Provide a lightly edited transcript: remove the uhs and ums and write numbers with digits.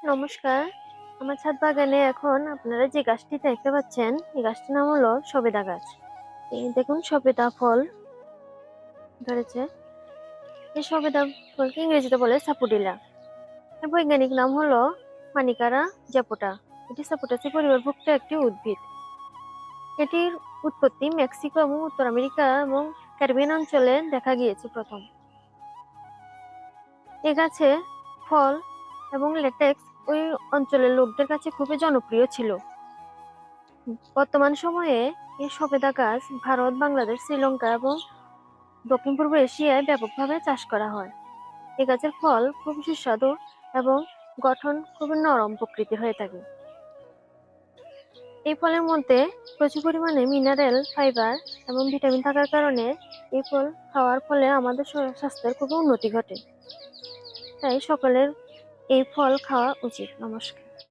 নমস্কার। আমার ছাদ বাগানে এখন আপনারা যে গাছটি দেখতে পাচ্ছেন, এই গাছটির নাম হলো সবেদা গাছ। এই দেখুন সবেদা ফল ধরেছে। এই সবেদা ফলকে ইংরেজিতে বলে সাপুডিলা। এর বৈজ্ঞানিক নাম হলো মানিকারা জ্যাপোটা। এটি সাপোটাসি পরিবারভুক্ত একটি উদ্ভিদ। এটির উৎপত্তি মেক্সিকো এবং উত্তর আমেরিকা এবং ক্যারিবিয়ান অঞ্চলে দেখা গিয়েছে প্রথম। এ গাছে ফল এবং ল্যাটেক্স ওই অঞ্চলের লোকদের কাছে খুবই জনপ্রিয় ছিল। বর্তমান সময়ে এই সবেদা গাছ ভারত, বাংলাদেশ, শ্রীলঙ্কা এবং দক্ষিণ পূর্ব এশিয়ায় ব্যাপকভাবে চাষ করা হয়। এই গাছের ফল খুব সুস্বাদু এবং গঠন খুবই নরম প্রকৃতির হয়ে থাকে। এই ফলের মধ্যে প্রচুর পরিমাণে মিনারেল, ফাইবার এবং ভিটামিন থাকার কারণে এই ফল খাওয়ার ফলে আমাদের স্বাস্থ্যের খুব উন্নতি ঘটে। তাই সকলের এই ফল খাওয়া উচিত। নমস্কার।